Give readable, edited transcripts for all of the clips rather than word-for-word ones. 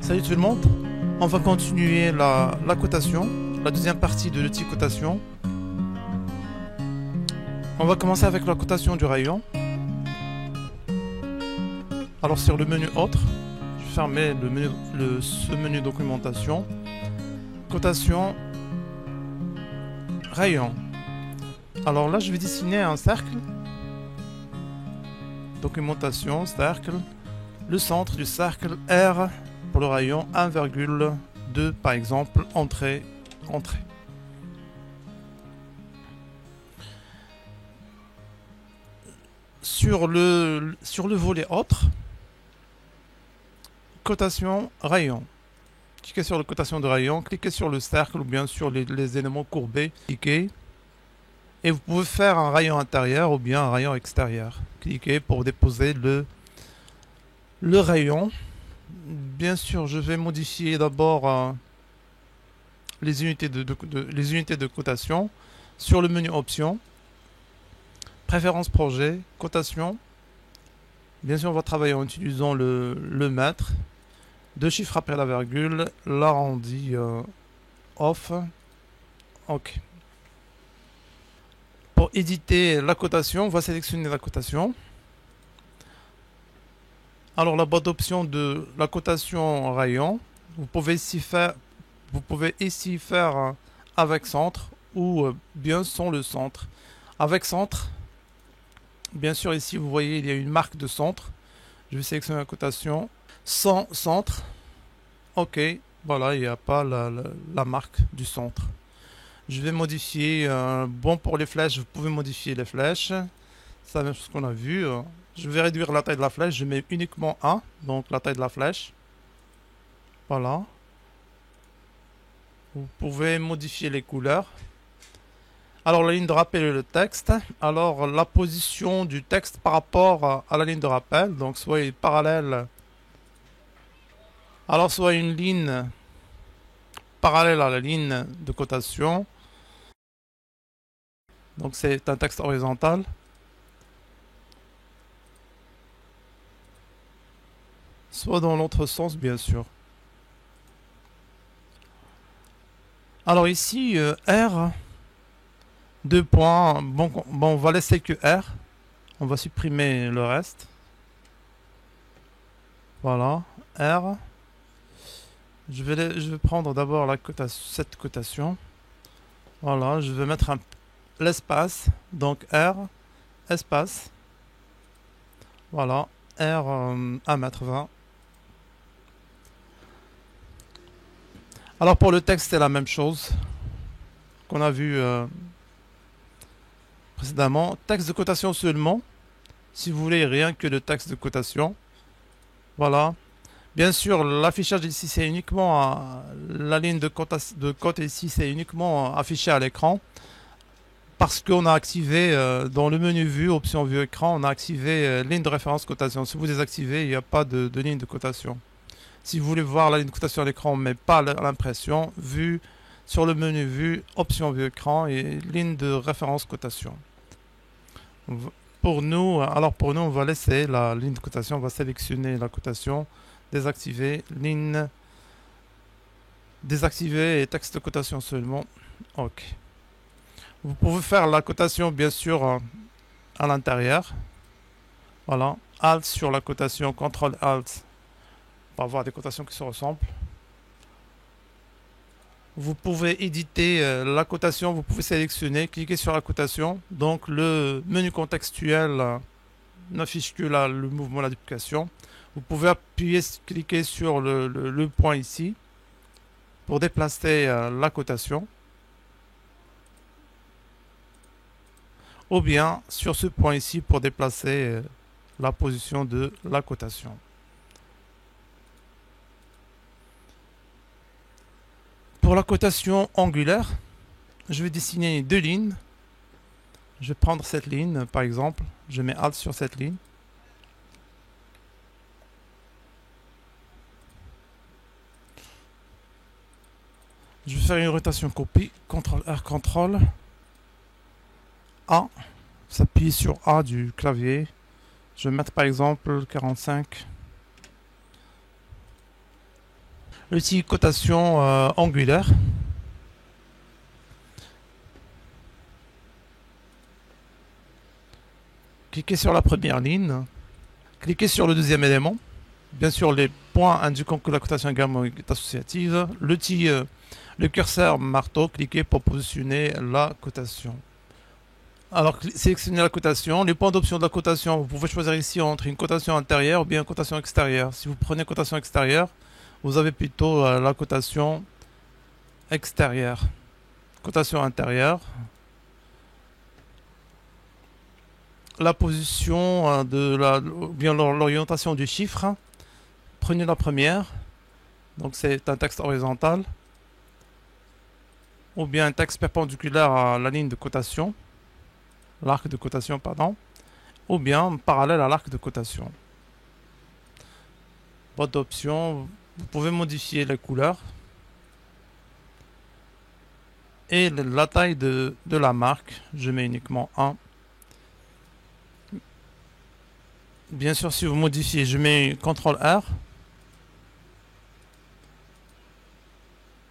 Salut tout le monde, on va continuer la cotation, la deuxième partie de l'outil cotation. On va commencer avec la cotation du rayon. Alors sur le menu autre, je vais fermer ce menu documentation. Cotation, rayon. Alors là je vais dessiner un cercle. Documentation, cercle. Le centre du cercle R pour le rayon 1,2 par exemple, entrée. Sur le volet autre, cotation rayon. Cliquez sur la cotation de rayon, cliquez sur le cercle ou bien sur les éléments courbés, cliquez. Et vous pouvez faire un rayon intérieur ou bien un rayon extérieur. Cliquez pour déposer le rayon. Bien sûr, je vais modifier d'abord les unités de cotation. Sur le menu options, préférences projet, cotation. Bien sûr, on va travailler en utilisant le mètre. 2 chiffres après la virgule, l'arrondi off. OK. Pour éditer la cotation, on va sélectionner la cotation. Alors la boîte d'options de la cotation rayon, vous pouvez ici faire avec centre ou bien sans le centre. Avec centre, bien sûr ici vous voyez il y a une marque de centre. Je vais sélectionner la cotation sans centre. OK, voilà, il n'y a pas la marque du centre. Je vais modifier, bon pour les flèches, vous pouvez modifier les flèches. C'est la même chose qu'on a vu. Je vais réduire la taille de la flèche, je mets uniquement 1, donc la taille de la flèche. Voilà. Vous pouvez modifier les couleurs. Alors la ligne de rappel et le texte. Alors la position du texte par rapport à la ligne de rappel, donc soit il est parallèle. Alors soit une ligne parallèle à la ligne de cotation. Donc c'est un texte horizontal. Soit dans l'autre sens, bien sûr. Alors ici, R, 2 points, bon, on va laisser que R. On va supprimer le reste. Voilà, R. Je vais prendre d'abord cette cotation. Voilà, je vais mettre l'espace, donc R, espace. Voilà, R 1,20 m. Alors pour le texte, c'est la même chose qu'on a vu précédemment. Texte de cotation seulement. Si vous voulez rien que le texte de cotation. Voilà. Bien sûr, l'affichage ici, c'est uniquement la ligne de cote ici, c'est uniquement affiché à l'écran. Parce qu'on a activé dans le menu vue, option vue écran, on a activé ligne de référence cotation. Si vous désactivez, il n'y a pas de ligne de cotation. Si vous voulez voir la ligne de cotation à l'écran, mais pas l'impression, vue sur le menu vue, option vue écran et ligne de référence cotation. Pour nous, on va laisser la ligne de cotation, on va sélectionner la cotation, désactiver, ligne, désactiver et texte de cotation seulement. OK. Vous pouvez faire la cotation bien sûr à l'intérieur. Voilà, Alt sur la cotation, CTRL Alt. Pour avoir des cotations qui se ressemblent. Vous pouvez éditer la cotation, vous pouvez sélectionner, cliquer sur la cotation. Donc le menu contextuel n'affiche que le mouvement de la duplication. Vous pouvez cliquer sur le point ici pour déplacer la cotation. Ou bien sur ce point ici pour déplacer la position de la cotation. Pour la cotation angulaire, je vais dessiner 2 lignes. Je vais prendre cette ligne, par exemple. Je mets Alt sur cette ligne. Je vais faire une rotation copie. CTRL R, CTRL A. S'appuyer sur A du clavier. Je vais mettre par exemple 45. l'outil cotation angulaire. Cliquez sur la première ligne. Cliquez sur le deuxième élément. Bien sûr, les points indiquant que la cotation également est associative. Le curseur marteau, cliquez pour positionner la cotation. Alors, sélectionnez la cotation. Les points d'option de la cotation, vous pouvez choisir ici entre une cotation intérieure ou bien une cotation extérieure. Si vous prenez cotation extérieure, vous avez plutôt la cotation extérieure. Cotation intérieure. La position ou bien l'orientation du chiffre. Prenez la première. Donc, c'est un texte horizontal. Ou bien un texte perpendiculaire à la ligne de cotation. L'arc de cotation, pardon, ou bien parallèle à l'arc de cotation. Boîte d'options, vous pouvez modifier les couleurs et la taille de la marque. Je mets uniquement 1. Bien sûr, si vous modifiez, je mets CTRL-R.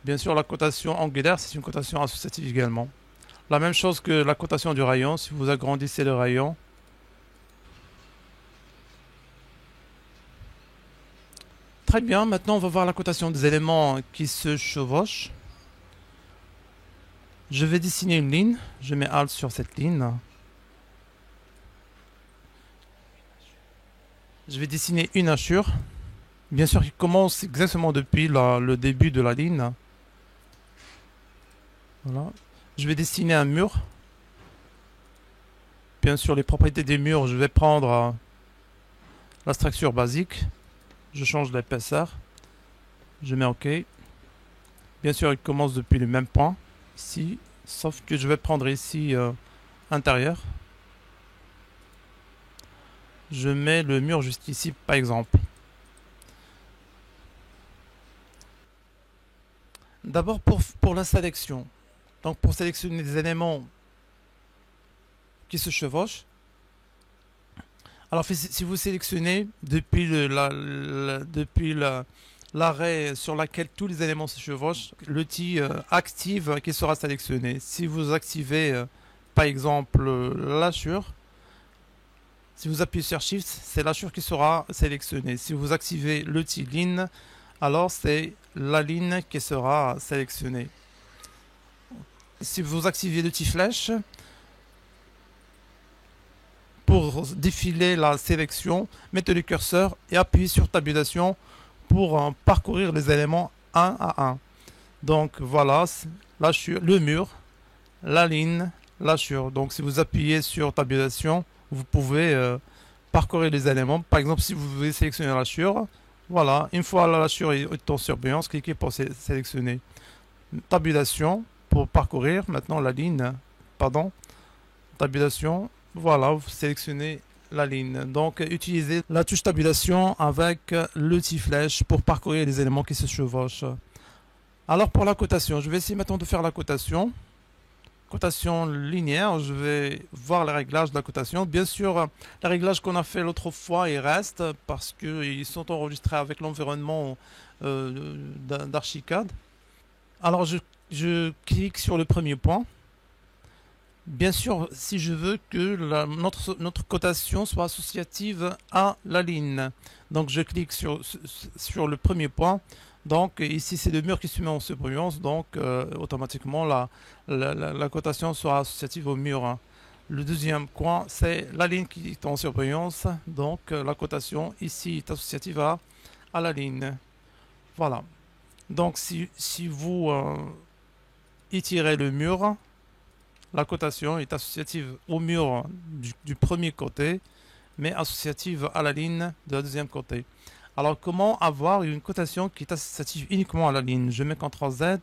Bien sûr, la cotation angulaire, c'est une cotation associative également. La même chose que la cotation du rayon, si vous agrandissez le rayon. Très bien, maintenant on va voir la cotation des éléments qui se chevauchent. Je vais dessiner une ligne, je mets Alt sur cette ligne. Je vais dessiner une hachure. Bien sûr, qui commence exactement depuis le début de la ligne. Voilà. Je vais dessiner un mur. Bien sûr, les propriétés des murs, je vais prendre la structure basique. Je change l'épaisseur. Je mets OK. Bien sûr, il commence depuis le même point, ici. Sauf que je vais prendre ici intérieur. Je mets le mur jusqu'ici, par exemple. D'abord, pour la sélection. Donc, pour sélectionner des éléments qui se chevauchent. Alors, si vous sélectionnez depuis l'arrêt sur lequel tous les éléments se chevauchent, l'outil active qui sera sélectionné. Si vous activez, par exemple, l'hachure, si vous appuyez sur Shift, c'est l'hachure qui sera sélectionnée. Si vous activez l'outil ligne, alors c'est la ligne qui sera sélectionnée. Si vous activez l'outil flèche, pour défiler la sélection, mettez le curseur et appuyez sur tabulation pour parcourir les éléments un à un. Donc voilà, le mur, la ligne, l'hachure. Donc si vous appuyez sur tabulation, vous pouvez parcourir les éléments. Par exemple, si vous voulez sélectionner l'hachure, voilà, une fois l'hachure est en surbrillance, cliquez pour sélectionner. Tabulation pour parcourir maintenant la ligne, pardon, tabulation, voilà, vous sélectionnez la ligne. Donc utilisez la touche tabulation avec l'outil flèche pour parcourir les éléments qui se chevauchent. Alors pour la cotation, je vais essayer maintenant de faire la cotation. Cotation linéaire, je vais voir les réglages de la cotation. Bien sûr, les réglages qu'on a fait l'autre fois, ils restent parce qu'ils sont enregistrés avec l'environnement d'Archicad. Alors je clique sur le premier point. Bien sûr, si je veux que notre cotation soit associative à la ligne. Donc je clique sur le premier point. Donc ici c'est le mur qui se met en surbrillance. Donc automatiquement la cotation sera associative au mur. Le deuxième point c'est la ligne qui est en surbrillance. Donc la cotation ici est associative à la ligne. Voilà. Donc si vous étirez le mur, la cotation est associative au mur du premier côté, mais associative à la ligne de la deuxième côté. Alors, comment avoir une cotation qui est associative uniquement à la ligne? Je mets CTRL-Z,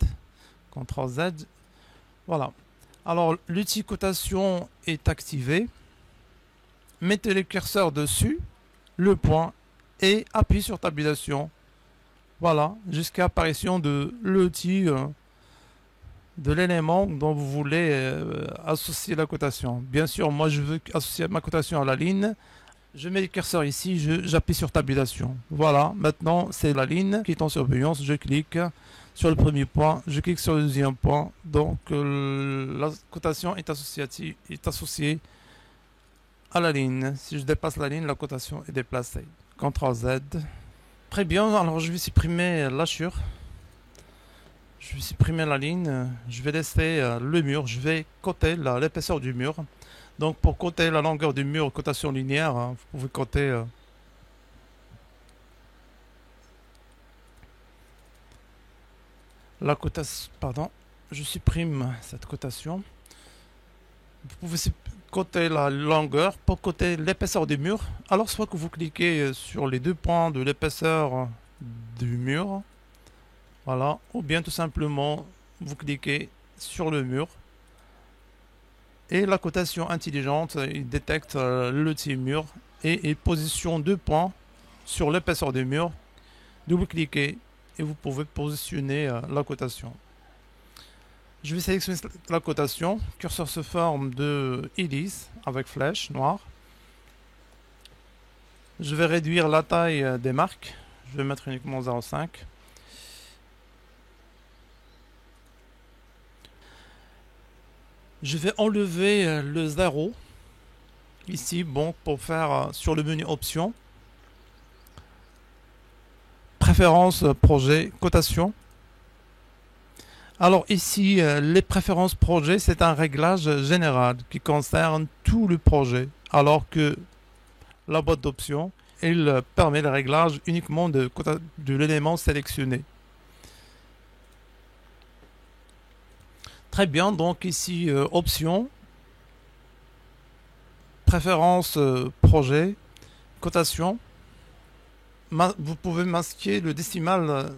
CTRL-Z, voilà. Alors, l'outil cotation est activé. Mettez le curseur dessus, le point, et appuyez sur tabulation. Voilà, jusqu'à apparition de l'outil de l'élément dont vous voulez associer la cotation. Bien sûr, moi je veux associer ma cotation à la ligne. Je mets le curseur ici, j'appuie sur tabulation. Voilà, maintenant c'est la ligne qui est en surveillance. Je clique sur le premier point, je clique sur le deuxième point. Donc la cotation est associée à la ligne. Si je dépasse la ligne, la cotation est déplacée. CTRL Z. Très bien, alors je vais supprimer l'hachure. Je vais supprimer la ligne. Je vais laisser le mur. Je vais coter l'épaisseur du mur. Donc pour coter la longueur du mur, cotation linéaire, hein, vous pouvez coter la cotation. Pardon, je supprime cette cotation. Vous pouvez coter la longueur pour coter l'épaisseur du mur. Alors soit que vous cliquez sur les deux points de l'épaisseur du mur, voilà, ou bien tout simplement vous cliquez sur le mur. Et la cotation intelligente, il détecte le mur et il positionne deux points sur l'épaisseur du mur. Double-cliquez et vous pouvez positionner la cotation. Je vais sélectionner la cotation. Curseur se forme de hélice avec flèche noire. Je vais réduire la taille des marques. Je vais mettre uniquement 0,5. Je vais enlever le 0 ici, bon, pour faire sur le menu options, préférences, projet, cotation. Alors ici, les préférences projet, c'est un réglage général qui concerne tout le projet, alors que la boîte d'options, elle permet le réglage uniquement de l'élément sélectionné. Très bien, donc ici, options, préférences, projet, cotation. Vous pouvez masquer le décimal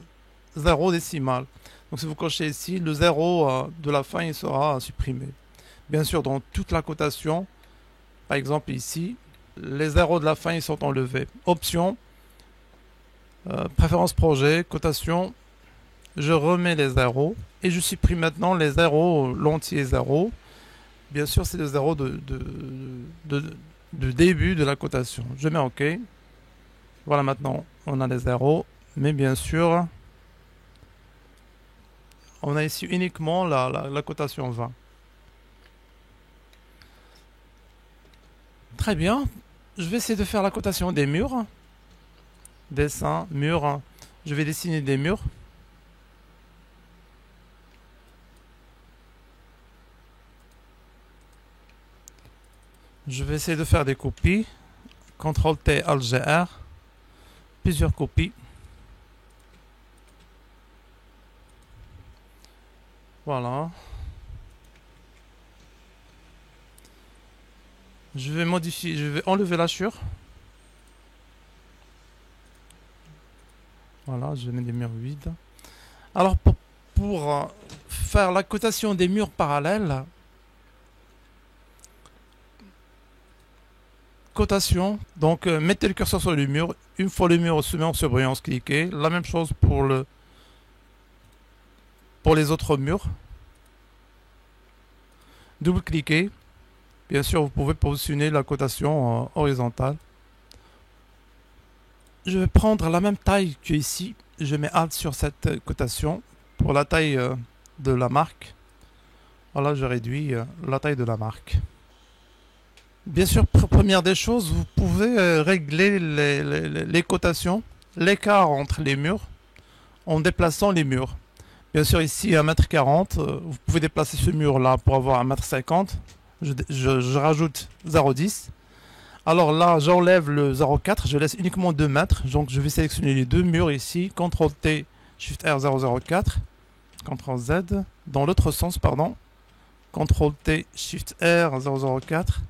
0 décimal. Donc si vous cochez ici, le 0 de la fin il sera supprimé. Bien sûr, dans toute la cotation, par exemple ici, les 0 de la fin ils sont enlevés. Options, préférence projet, cotation, je remets les 0 et je supprime maintenant les 0, l'entier 0. Bien sûr, c'est le 0 de début de la cotation. Je mets OK. Voilà, maintenant on a les 0, mais bien sûr, on a ici uniquement la cotation 20. Très bien. Je vais essayer de faire la cotation des murs. Dessin, mur. Je vais dessiner des murs. Je vais essayer de faire des copies. CTRL-T, Alt-GR. Plusieurs copies. Voilà. Je vais modifier, je vais enlever l'hachure. Voilà, je mets des murs vides. Alors pour faire la cotation des murs parallèles, cotation, donc mettez le curseur sur le mur. Une fois le mur se met en surbrillance, cliquez. La même chose pour les autres murs. Double-cliquez. Bien sûr, vous pouvez positionner la cotation horizontale. Je vais prendre la même taille que ici. Je mets Alt sur cette cotation pour la taille de la marque. Voilà, je réduis la taille de la marque. Bien sûr, première des choses, vous pouvez régler les cotations, l'écart entre les murs, en déplaçant les murs. Bien sûr, ici, à 1,40 m, vous pouvez déplacer ce mur-là pour avoir 1,50 m. Je rajoute 0,10. Alors là, j'enlève le 0,4, je laisse uniquement 2 mètres. Donc, je vais sélectionner les deux murs ici. CTRL-T, Shift-R 0,04. CTRL-Z. Dans l'autre sens, pardon. CTRL-T, Shift-R 0,04.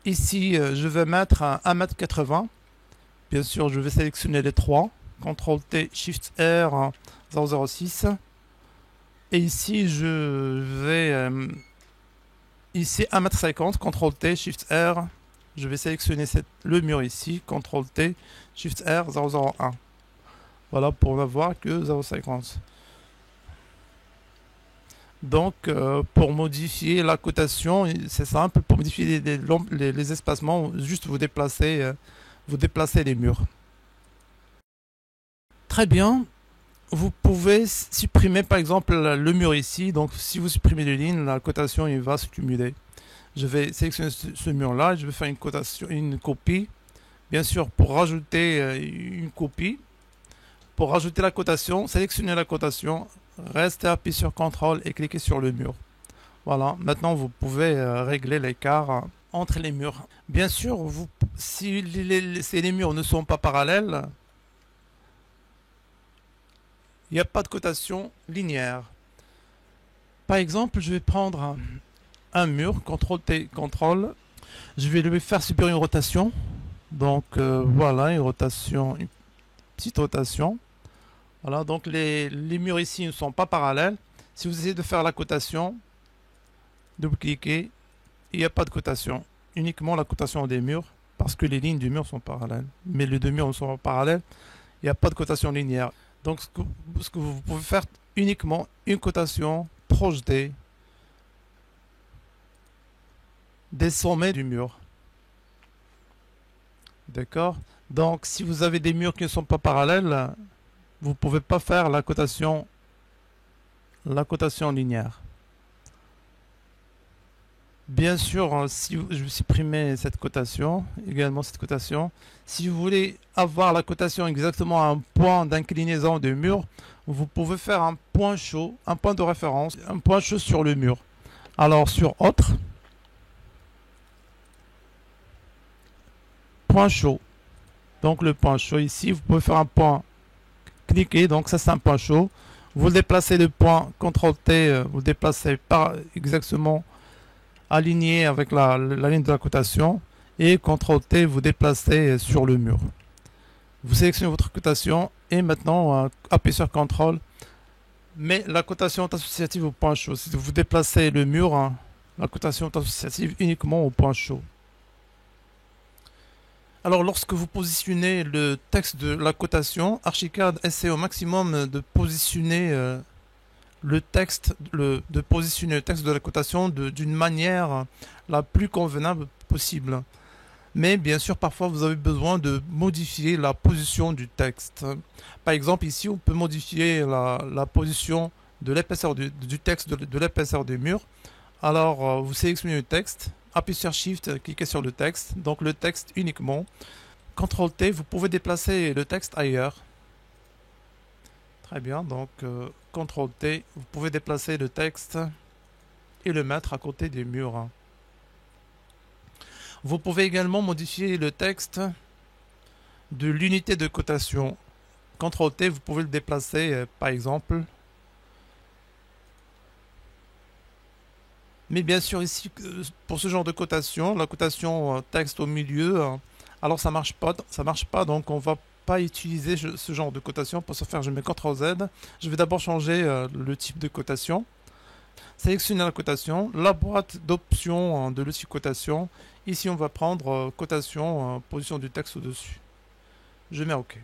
Ici, je vais mettre un 1,80 m. Bien sûr, je vais sélectionner les trois. CTRL-T, Shift-R 0,06. Et ici, je vais... ici, 1,50 m. CTRL-T, Shift-R. Je vais sélectionner le mur ici. CTRL-T, Shift-R 0,01. Voilà, pour n'avoir que 0,50. Donc, pour modifier la cotation, c'est simple, pour modifier les espacements, juste vous déplacez les murs. Très bien. Vous pouvez supprimer par exemple le mur ici. Donc, si vous supprimez les lignes, la cotation il va se cumuler. Je vais sélectionner ce mur-là, je vais faire une copie. Bien sûr, pour rajouter une copie, pour rajouter la cotation, sélectionnez la cotation, restez appuyé sur CTRL et cliquez sur le mur. Voilà, maintenant vous pouvez régler l'écart entre les murs. Bien sûr, si les murs ne sont pas parallèles, il n'y a pas de cotation linéaire. Par exemple, je vais prendre un mur, CTRL-T, CTRL. Je vais lui faire subir une rotation. Donc voilà, une petite rotation. Voilà, donc les murs ici ne sont pas parallèles. Si vous essayez de faire la cotation, double-cliquez, il n'y a pas de cotation. Uniquement la cotation des murs, parce que les lignes du mur sont parallèles. Mais les deux murs ne sont pas parallèles, il n'y a pas de cotation linéaire. Donc ce que vous pouvez faire uniquement une cotation projetée des sommets du mur. D'accord? Donc si vous avez des murs qui ne sont pas parallèles, vous ne pouvez pas faire la cotation linéaire. Bien sûr, si je vais supprimer cette cotation, également cette cotation. Si vous voulez avoir la cotation exactement à un point d'inclinaison du mur, vous pouvez faire un point chaud, un point de référence, un point chaud sur le mur. Alors sur Autre, point chaud. Donc le point chaud ici, vous pouvez faire un point, cliquez, donc ça c'est un point chaud. Vous déplacez le point, CTRL-T, vous déplacez par exactement aligné avec la ligne de la cotation et CTRL-T, vous déplacez sur le mur. Vous sélectionnez votre cotation et maintenant appuyez sur CTRL. Mais la cotation est associative au point chaud. Si vous déplacez le mur, la cotation est associative uniquement au point chaud. Alors lorsque vous positionnez le texte de la cotation, Archicad essaie au maximum de positionner le texte de la cotation d'une manière la plus convenable possible. Mais bien sûr, parfois vous avez besoin de modifier la position du texte. Par exemple, ici, on peut modifier la position de l'épaisseur du texte, de l'épaisseur des murs. Alors, vous sélectionnez le texte, appuyez sur Shift, cliquez sur le texte, donc le texte uniquement. CTRL-T, vous pouvez déplacer le texte ailleurs. Très bien, donc CTRL-T, vous pouvez déplacer le texte et le mettre à côté des murs. Vous pouvez également modifier le texte de l'unité de cotation. CTRL-T, vous pouvez le déplacer par exemple. Mais bien sûr ici, pour ce genre de cotation, la cotation texte au milieu, alors ça marche pas, donc on va pas utiliser ce genre de cotation. Pour ce faire, je mets CTRL-Z. Je vais d'abord changer le type de cotation. Sélectionner la cotation, la boîte d'options de l'outil cotation. Ici, on va prendre cotation, position du texte au-dessus. Je mets OK.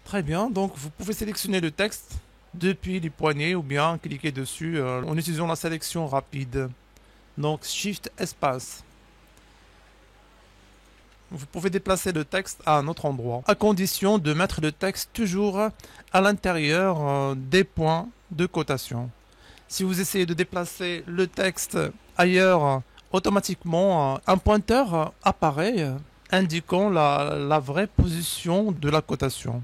Très bien, donc vous pouvez sélectionner le texte depuis les poignées ou bien cliquer dessus en utilisant la sélection rapide. Donc Shift Espace. Vous pouvez déplacer le texte à un autre endroit, à condition de mettre le texte toujours à l'intérieur des points de cotation. Si vous essayez de déplacer le texte ailleurs, automatiquement un pointeur apparaît indiquant la vraie position de la cotation.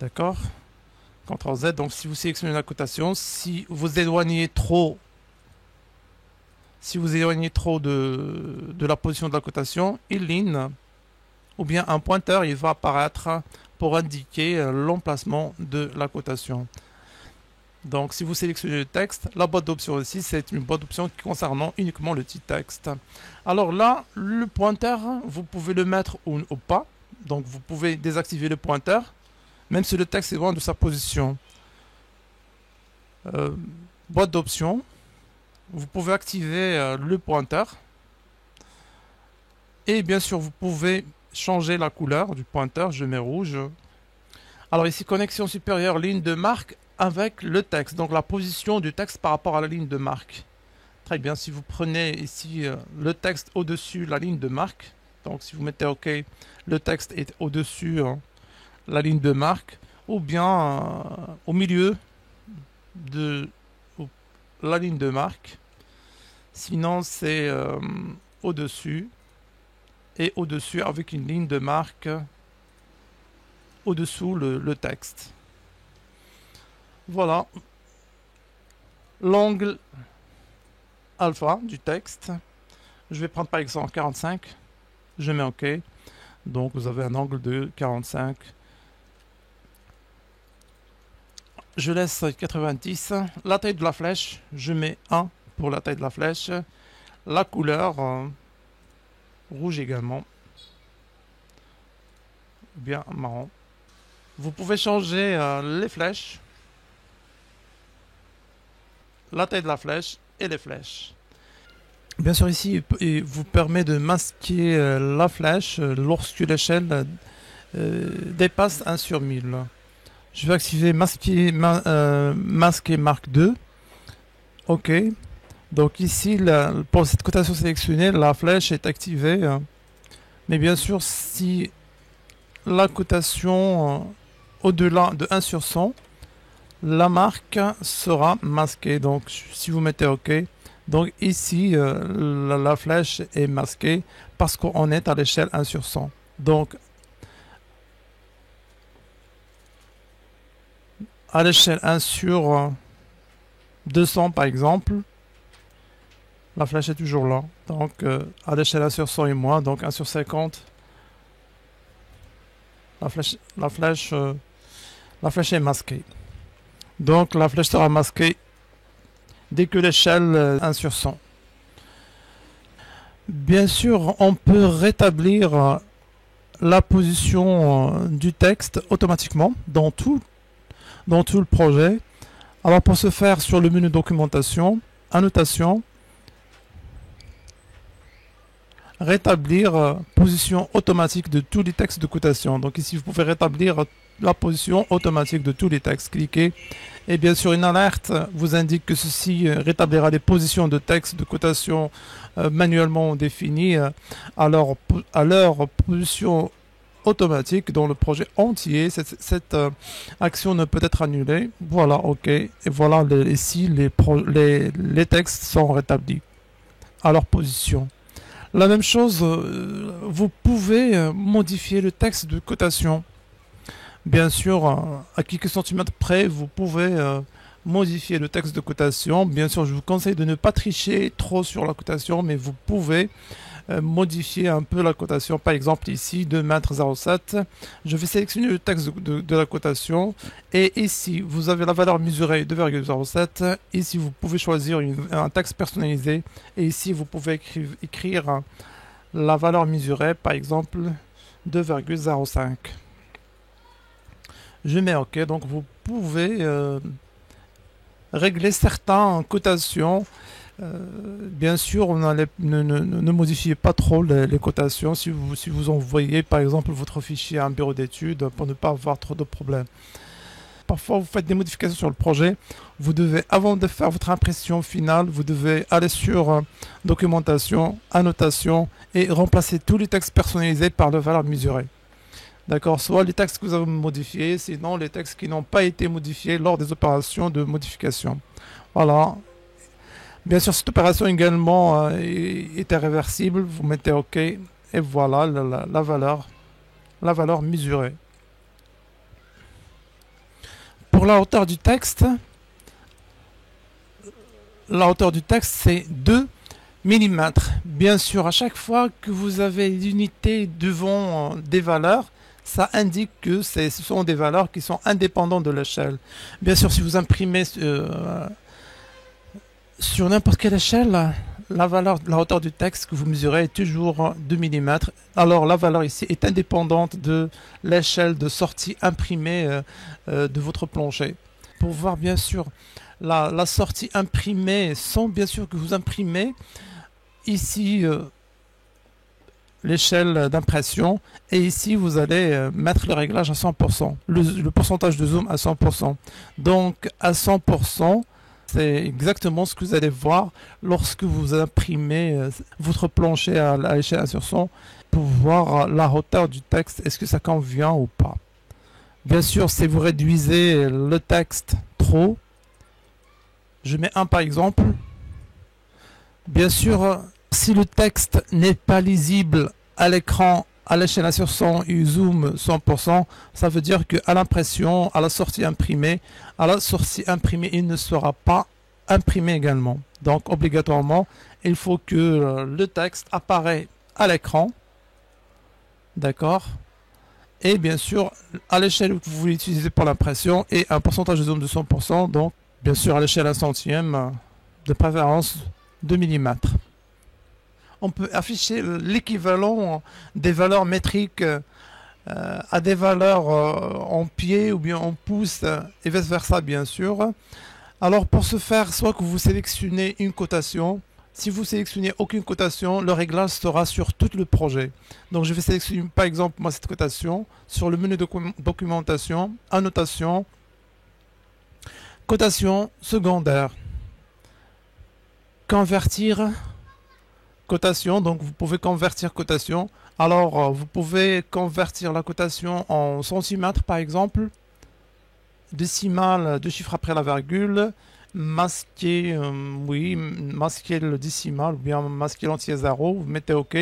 D'accord? CTRL-Z, donc si vous sélectionnez la cotation, si vous éloignez trop de la position de la cotation, une ligne ou bien un pointeur il va apparaître pour indiquer l'emplacement de la cotation. Donc si vous sélectionnez le texte, la boîte d'options aussi, c'est une boîte d'options concernant uniquement le petit texte. Alors là, le pointeur, vous pouvez le mettre ou pas. Donc vous pouvez désactiver le pointeur, même si le texte est loin de sa position. Boîte d'options. Vous pouvez activer le pointeur. Et bien sûr, vous pouvez changer la couleur du pointeur. Je mets rouge. Alors ici, connexion supérieure, ligne de marque avec le texte, donc la position du texte par rapport à la ligne de marque. Très bien, si vous prenez ici le texte au-dessus la ligne de marque, donc si vous mettez OK, le texte est au-dessus la ligne de marque, ou bien au milieu de la ligne de marque. Sinon, c'est au-dessus et au-dessus avec une ligne de marque au-dessous le texte. Voilà l'angle alpha du texte. Je vais prendre par exemple 45. Je mets OK. Donc vous avez un angle de 45. Je laisse 90. La taille de la flèche, je mets 1 pour la taille de la flèche. La couleur, rouge également. Bien marron. Vous pouvez changer les flèches, la taille de la flèche et les flèches. Bien sûr, ici, il vous permet de masquer la flèche lorsque l'échelle dépasse 1 sur 1000. Je vais activer masquer marque 2. OK. Donc ici, pour cette cotation sélectionnée, la flèche est activée. Mais bien sûr, si la cotation au-delà de 1 sur 100, la marque sera masquée. Donc si vous mettez OK, donc ici la flèche est masquée parce qu'on est à l'échelle 1 sur 100. Donc à l'échelle 1 sur 200 par exemple, la flèche est toujours là. Donc à l'échelle 1 sur 100 et moins, donc 1 sur 50, la flèche est masquée. Donc la flèche sera masquée dès que l'échelle 1 sur 100. Bien sûr, on peut rétablir la position du texte automatiquement dans tout le projet. Alors pour ce faire, sur le menu documentation, annotation, rétablir position automatique de tous les textes de cotation. Donc ici, vous pouvez rétablir la position automatique de tous les textes. Cliquez et bien sûr une alerte vous indique que ceci rétablira les positions de texte de cotation manuellement définies à leur position automatique dans le projet entier. Cette action ne peut être annulée. Voilà, OK. Et voilà, ici les textes sont rétablis à leur position. La même chose, vous pouvez modifier le texte de cotation. Bien sûr, à quelques centimètres près, vous pouvez modifier le texte de cotation. Bien sûr, je vous conseille de ne pas tricher trop sur la cotation, mais vous pouvez modifier un peu la cotation. Par exemple, ici, 2,07 m. Je vais sélectionner le texte de la cotation. Et ici, vous avez la valeur mesurée 2,07. Ici, vous pouvez choisir un texte personnalisé. Et ici, vous pouvez écrire la valeur mesurée, par exemple, 2,05. Je mets OK. Donc, vous pouvez régler certaines cotations. Bien sûr, ne modifiez pas trop les cotations si vous envoyez par exemple votre fichier à un bureau d'études pour ne pas avoir trop de problèmes. Parfois, vous faites des modifications sur le projet. Vous devez, avant de faire votre impression finale, vous devez aller sur documentation, annotation et remplacer tous les textes personnalisés par la valeur mesurée. D'accord, soit les textes que vous avez modifiés, sinon les textes qui n'ont pas été modifiés lors des opérations de modification. Voilà. Bien sûr, cette opération également est irréversible. Vous mettez OK et voilà la valeur mesurée. Pour la hauteur du texte, c'est 2 mm. Bien sûr, à chaque fois que vous avez l'unité devant des valeurs, ça indique que ce sont des valeurs qui sont indépendantes de l'échelle. Bien sûr, si vous imprimez sur n'importe quelle échelle, la hauteur du texte que vous mesurez est toujours 2 mm. Alors la valeur ici est indépendante de l'échelle de sortie imprimée de votre plancher. Pour voir bien sûr la sortie imprimée sans bien sûr que vous imprimez, ici l'échelle d'impression et ici vous allez mettre le réglage à 100%, le pourcentage de zoom à 100%. Donc à 100%, c'est exactement ce que vous allez voir lorsque vous imprimez votre plancher à l'échelle 1 sur 100 pour voir la hauteur du texte, est-ce que ça convient ou pas. Bien sûr, si vous réduisez le texte trop, je mets un par exemple. Bien sûr, si le texte n'est pas lisible à l'écran à l'échelle 1 sur 100 et zoom 100%, ça veut dire qu'à l'impression, à la sortie imprimée, il ne sera pas imprimé également. Donc obligatoirement, il faut que le texte apparaît à l'écran. D'accord. Et bien sûr, à l'échelle que vous voulez utiliser pour l'impression et un pourcentage de zoom de 100%, donc bien sûr à l'échelle 1 centième, de préférence 2 mm. On peut afficher l'équivalent des valeurs métriques à des valeurs en pieds ou bien en pouces et vice versa bien sûr. Alors pour ce faire, soit que vous sélectionnez une cotation. Si vous sélectionnez aucune cotation, le réglage sera sur tout le projet. Donc je vais sélectionner par exemple moi cette cotation sur le menu de documentation, annotation, cotation secondaire, convertir cotation. Donc vous pouvez convertir cotation. Alors vous pouvez convertir la cotation en centimètres par exemple, décimale, 2 chiffres après la virgule, masquer, masquer le décimal ou bien masquer l'entier 0, vous mettez OK.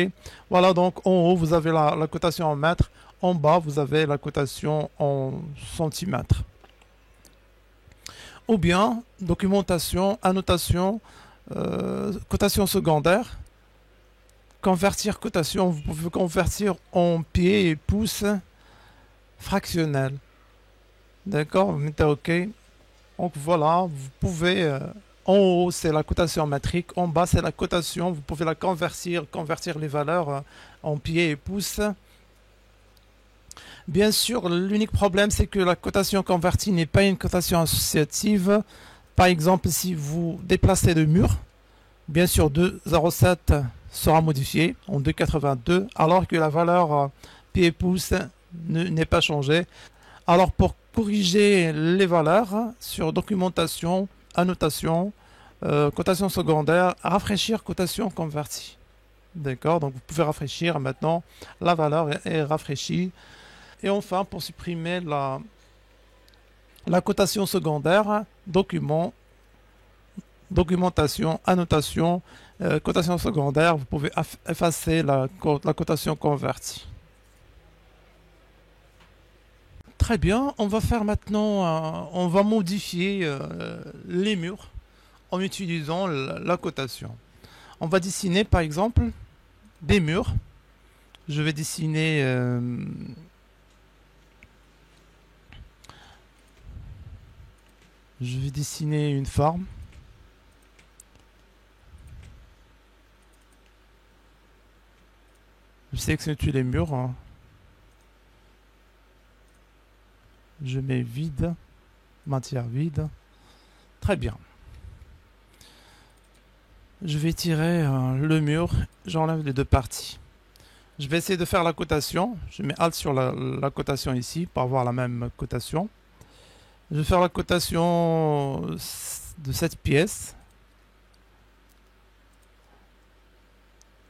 Voilà, donc en haut vous avez la cotation en mètres, en bas vous avez la cotation en centimètres. Ou bien documentation, annotation, cotation secondaire, convertir cotation, vous pouvez convertir en pieds et pouces fractionnels. D'accord, vous mettez OK. Donc voilà, vous pouvez, en haut c'est la cotation métrique, en bas c'est la cotation, vous pouvez la convertir les valeurs en pieds et pouces. Bien sûr, l'unique problème c'est que la cotation convertie n'est pas une cotation associative. Par exemple, si vous déplacez le mur, bien sûr 2,07 sera modifié en 2,82 alors que la valeur pieds et pouces n'est pas changée. Alors pour corriger les valeurs sur documentation, annotation, cotation secondaire, rafraîchir cotation convertie. D'accord, donc vous pouvez rafraîchir maintenant, la valeur est rafraîchie. Et enfin, pour supprimer la cotation secondaire, documentation, annotation, cotation secondaire, vous pouvez effacer la cotation convertie. Très bien, on va faire maintenant, on va modifier les murs en utilisant la cotation. On va dessiner par exemple des murs. Je vais dessiner une forme. Je sélectionne tous les murs. Je mets vide, matière vide. Très bien. Je vais tirer le mur, j'enlève les deux parties. Je vais essayer de faire la cotation. Je mets Alt sur la cotation ici pour avoir la même cotation. Je vais faire la cotation de cette pièce.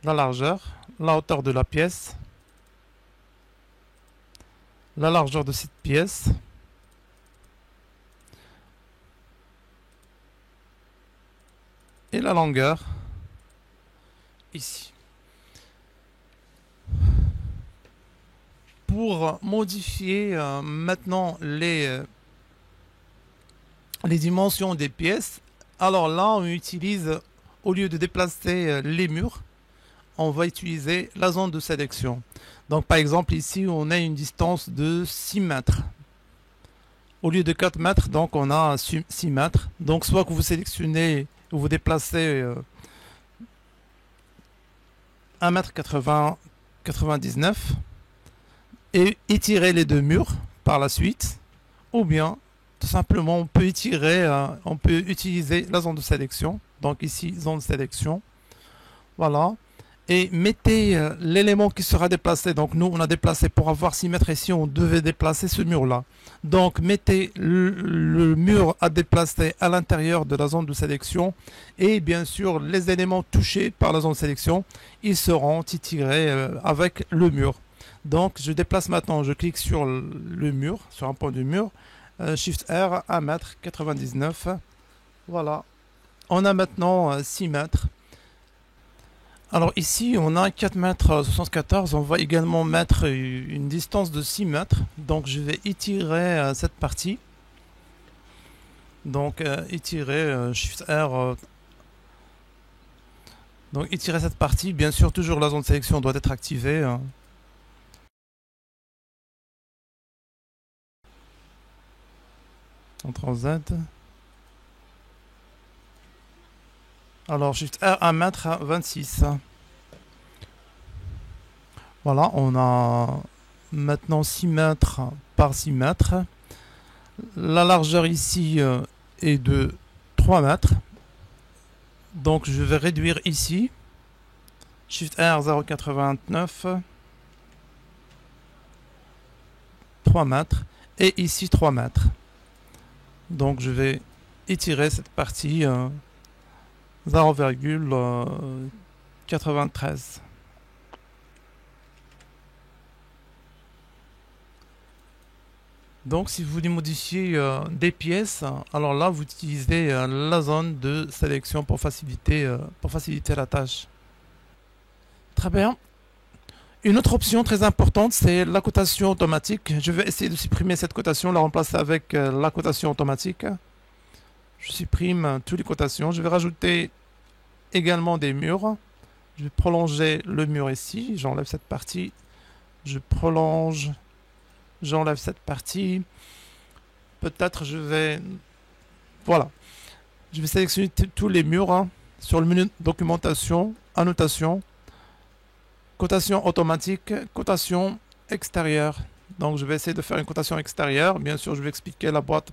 La largeur, la hauteur de la pièce, la largeur de cette pièce, et la longueur ici. Pour modifier maintenant les dimensions des pièces, alors là on utilise, au lieu de déplacer les murs, on va utiliser la zone de sélection. Donc par exemple ici on a une distance de 6 mètres. Au lieu de 4 mètres, donc on a 6 mètres. Donc soit que vous sélectionnez ou vous déplacez 1,99 m et étirer les deux murs par la suite. Ou bien tout simplement on peut utiliser la zone de sélection. Donc ici zone de sélection. Voilà. et mettez l'élément qui sera déplacé. Donc nous on a déplacé pour avoir 6 mètres ici, on devait déplacer ce mur là. Donc mettez le mur à déplacer à l'intérieur de la zone de sélection, et bien sûr les éléments touchés par la zone de sélection, ils seront tirés avec le mur. Donc je déplace maintenant, je clique sur le mur, sur un point du mur, Shift R, 1,99 m. Voilà, on a maintenant 6 mètres. Alors ici on a 4,74 m, on va également mettre une distance de 6 mètres. Donc je vais étirer cette partie. Donc étirer Shift R. Donc étirer cette partie, bien sûr toujours la zone de sélection doit être activée. CTRL Z. Alors Shift R, 1,26 m. Voilà, on a maintenant 6 mètres par 6 mètres. La largeur ici est de 3 mètres. Donc je vais réduire ici. Shift R, 0,89 m. 3 mètres. Et ici 3 mètres. Donc je vais étirer cette partie 0,93. Donc si vous voulez modifier des pièces, alors là vous utilisez la zone de sélection pour faciliter la tâche. Très bien. Une autre option très importante, c'est la cotation automatique. Je vais essayer de supprimer cette cotation, la remplacer avec la cotation automatique. Je supprime toutes les cotations. Je vais rajouter également des murs. Je vais prolonger le mur ici. J'enlève cette partie. Je prolonge. J'enlève cette partie. Peut-être je vais... Voilà. Je vais sélectionner tous les murs sur le menu documentation, annotation, cotation automatique, cotation extérieure. Donc je vais essayer de faire une cotation extérieure. Bien sûr, je vais expliquer la boîte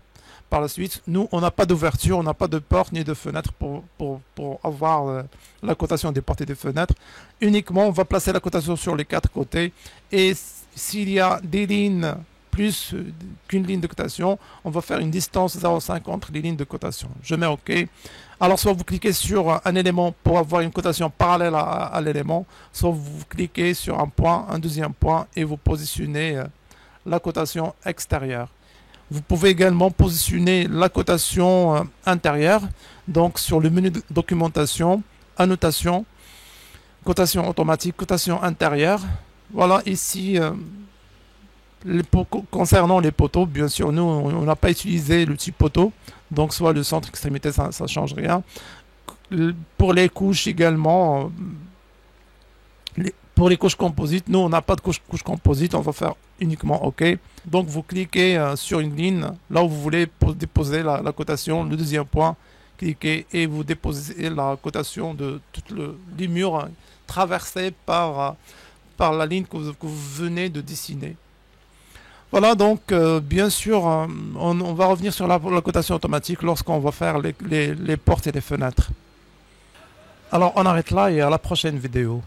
par la suite. Nous, on n'a pas d'ouverture, on n'a pas de porte ni de fenêtre pour avoir la cotation des portes et des fenêtres. Uniquement, on va placer la cotation sur les 4 côtés. Et s'il y a des lignes plus qu'une ligne de cotation, on va faire une distance 0,5 entre les lignes de cotation. Je mets OK. Alors soit vous cliquez sur un élément pour avoir une cotation parallèle à l'élément, soit vous cliquez sur un point, un deuxième point, et vous positionnez la cotation extérieure. Vous pouvez également positionner la cotation intérieure, donc sur le menu de documentation, annotation, cotation automatique, cotation intérieure. Voilà, ici, concernant les poteaux, bien sûr, nous, on n'a pas utilisé l'outil poteau, donc soit le centre extrémité, ça ne change rien. Pour les couches également, pour les couches composites, nous, on n'a pas de couche composite, on va faire uniquement OK. Donc, vous cliquez sur une ligne, là où vous voulez déposer la cotation, le deuxième point, cliquez et vous déposez la cotation de tous les murs traversés par la ligne que vous venez de dessiner. Voilà, donc bien sûr, on va revenir sur la cotation automatique lorsqu'on va faire les portes et les fenêtres. Alors on arrête là et à la prochaine vidéo.